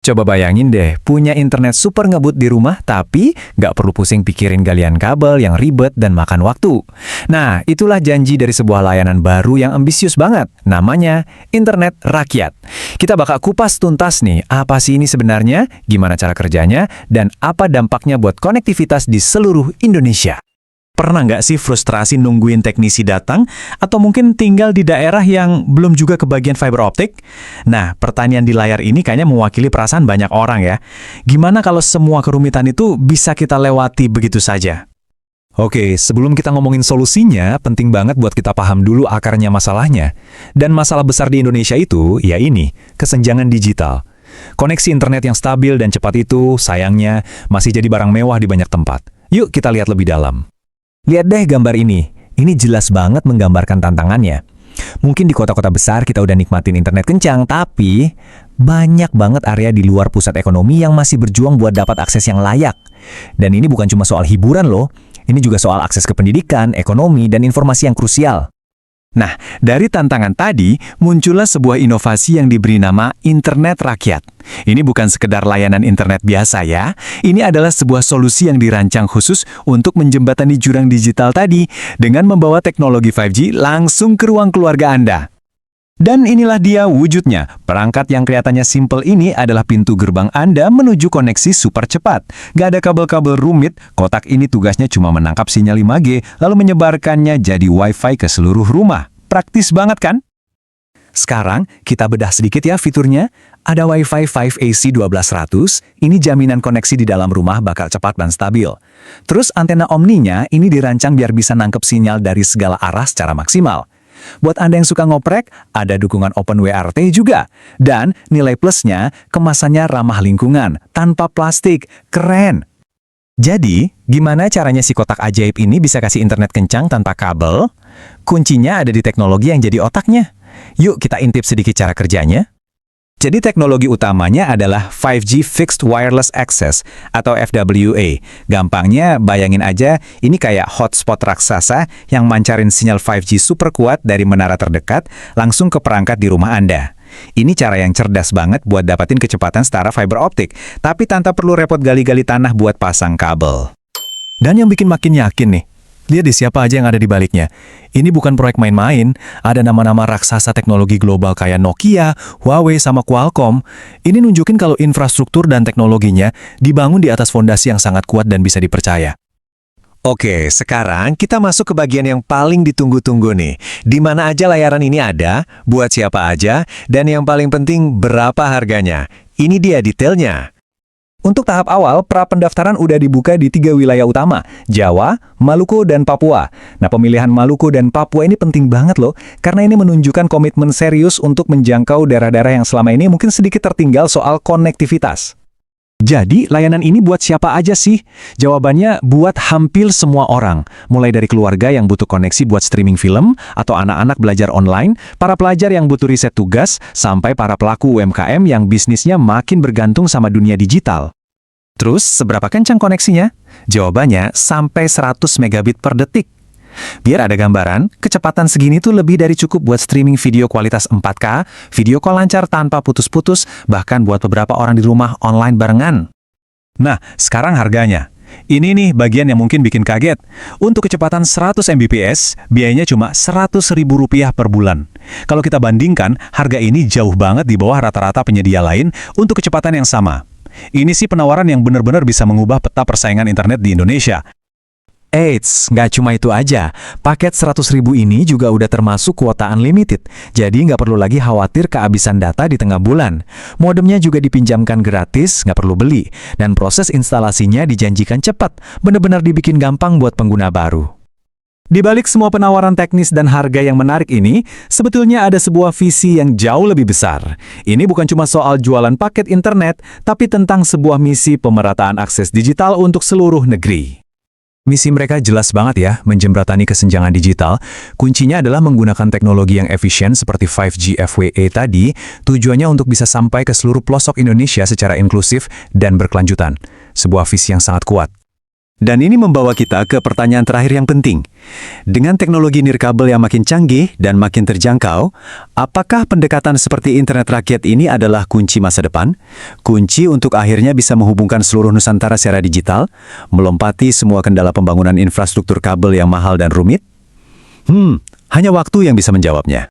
Coba bayangin deh, punya internet super ngebut di rumah, tapi nggak perlu pusing pikirin galian kabel yang ribet dan makan waktu. Nah, itulah janji dari sebuah layanan baru yang ambisius banget. Namanya Internet Rakyat. Kita bakal kupas tuntas nih, apa sih ini sebenarnya, gimana cara kerjanya, dan apa dampaknya buat konektivitas di seluruh Indonesia. Pernah nggak sih frustrasi nungguin teknisi datang? Atau mungkin tinggal di daerah yang belum juga kebagian fiber optik? Nah, pertanyaan di layar ini kayaknya mewakili perasaan banyak orang ya. Gimana kalau semua kerumitan itu bisa kita lewati begitu saja? Oke, sebelum kita ngomongin solusinya, penting banget buat kita paham dulu akarnya masalahnya. Dan masalah besar di Indonesia itu, ya ini, kesenjangan digital. Koneksi internet yang stabil dan cepat itu, sayangnya, masih jadi barang mewah di banyak tempat. Yuk kita lihat lebih dalam. Lihat deh gambar ini. Ini jelas banget menggambarkan tantangannya. Mungkin di kota-kota besar kita udah nikmatin internet kencang, tapi banyak banget area di luar pusat ekonomi yang masih berjuang buat dapat akses yang layak. Dan ini bukan cuma soal hiburan loh, ini juga soal akses ke pendidikan, ekonomi, dan informasi yang krusial. Nah, dari tantangan tadi, muncullah sebuah inovasi yang diberi nama Internet Rakyat. Ini bukan sekedar layanan internet biasa ya, ini adalah sebuah solusi yang dirancang khusus untuk menjembatani jurang digital tadi dengan membawa teknologi 5G langsung ke ruang keluarga Anda. Dan inilah dia wujudnya. Perangkat yang kelihatannya simple ini adalah pintu gerbang Anda menuju koneksi super cepat. Gak ada kabel-kabel rumit, kotak ini tugasnya cuma menangkap sinyal 5G, lalu menyebarkannya jadi Wi-Fi ke seluruh rumah. Praktis banget kan? Sekarang, kita bedah sedikit ya fiturnya. Ada Wi-Fi 5AC 1200, ini jaminan koneksi di dalam rumah bakal cepat dan stabil. Terus antena Omni-nya ini dirancang biar bisa nangkep sinyal dari segala arah secara maksimal. Buat Anda yang suka ngoprek, ada dukungan OpenWRT juga. Dan nilai plusnya, kemasannya ramah lingkungan, tanpa plastik, keren. Jadi, gimana caranya si kotak ajaib ini bisa kasih internet kencang tanpa kabel? Kuncinya ada di teknologi yang jadi otaknya. Yuk kita intip sedikit cara kerjanya. Jadi teknologi utamanya adalah 5G Fixed Wireless Access atau FWA. Gampangnya bayangin aja ini kayak hotspot raksasa yang mancarin sinyal 5G super kuat dari menara terdekat langsung ke perangkat di rumah Anda. Ini cara yang cerdas banget buat dapatin kecepatan setara fiber optik, tapi tanpa perlu repot gali-gali tanah buat pasang kabel. Dan yang bikin makin yakin nih, lihat deh siapa aja yang ada di baliknya. Ini bukan proyek main-main, ada nama-nama raksasa teknologi global kayak Nokia, Huawei, sama Qualcomm. Ini nunjukin kalau infrastruktur dan teknologinya dibangun di atas fondasi yang sangat kuat dan bisa dipercaya. Oke, sekarang kita masuk ke bagian yang paling ditunggu-tunggu nih. Di mana aja layanan ini ada, buat siapa aja, dan yang paling penting berapa harganya. Ini dia detailnya. Untuk tahap awal, pra-pendaftaran udah dibuka di 3 wilayah utama, Jawa, Maluku, dan Papua. Nah, pemilihan Maluku dan Papua ini penting banget loh, karena ini menunjukkan komitmen serius untuk menjangkau daerah-daerah yang selama ini mungkin sedikit tertinggal soal konektivitas. Jadi, layanan ini buat siapa aja sih? Jawabannya buat hampir semua orang. Mulai dari keluarga yang butuh koneksi buat streaming film, atau anak-anak belajar online, para pelajar yang butuh riset tugas, sampai para pelaku UMKM yang bisnisnya makin bergantung sama dunia digital. Terus, seberapa kencang koneksinya? Jawabannya, sampai 100 megabit per detik. Biar ada gambaran, kecepatan segini tuh lebih dari cukup buat streaming video kualitas 4K, video call lancar tanpa putus-putus, bahkan buat beberapa orang di rumah online barengan. Nah, sekarang harganya. Ini nih bagian yang mungkin bikin kaget. Untuk kecepatan 100 Mbps, biayanya cuma Rp100.000 per bulan. Kalau kita bandingkan, harga ini jauh banget di bawah rata-rata penyedia lain untuk kecepatan yang sama. Ini sih penawaran yang benar-benar bisa mengubah peta persaingan internet di Indonesia. Eits, nggak cuma itu aja. Paket 100.000 ini juga udah termasuk kuota unlimited. Jadi nggak perlu lagi khawatir kehabisan data di tengah bulan. Modemnya juga dipinjamkan gratis, nggak perlu beli. Dan proses instalasinya dijanjikan cepat. Benar-benar dibikin gampang buat pengguna baru. Di balik semua penawaran teknis dan harga yang menarik ini, sebetulnya ada sebuah visi yang jauh lebih besar. Ini bukan cuma soal jualan paket internet, tapi tentang sebuah misi pemerataan akses digital untuk seluruh negeri. Misi mereka jelas banget ya, menjembatani kesenjangan digital. Kuncinya adalah menggunakan teknologi yang efisien seperti 5G FWA tadi, tujuannya untuk bisa sampai ke seluruh pelosok Indonesia secara inklusif dan berkelanjutan. Sebuah visi yang sangat kuat. Dan ini membawa kita ke pertanyaan terakhir yang penting. Dengan teknologi nirkabel yang makin canggih dan makin terjangkau, apakah pendekatan seperti internet rakyat ini adalah kunci masa depan? Kunci untuk akhirnya bisa menghubungkan seluruh Nusantara secara digital, melompati semua kendala pembangunan infrastruktur kabel yang mahal dan rumit? Hanya waktu yang bisa menjawabnya.